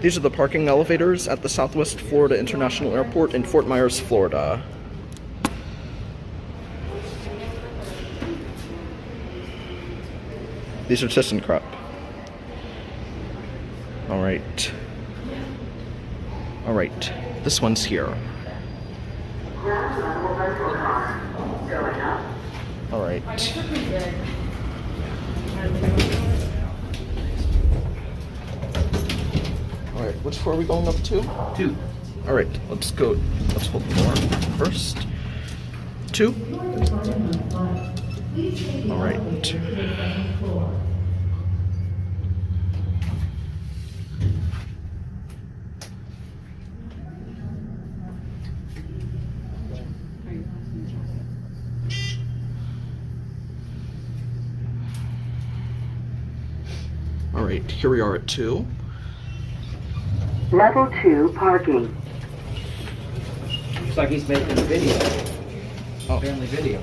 These are the parking elevators at the Southwest Florida International Airport in Fort Myers, Florida. These are ThyssenKrupp. Alright. Alright, this one's here. Alright. Alright, which floor are we going up to? 2. Alright, let's go. Let's hold the door first. 2. Alright. Alright, here we are at 2. Level 2 parking. Looks like he's making a video. Oh. Family video.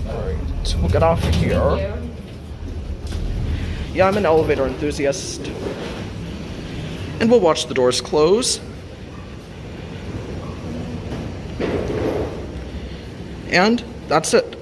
Alright, so we'll get off here. Yeah, I'm an elevator enthusiast. And we'll watch the doors close. And that's it.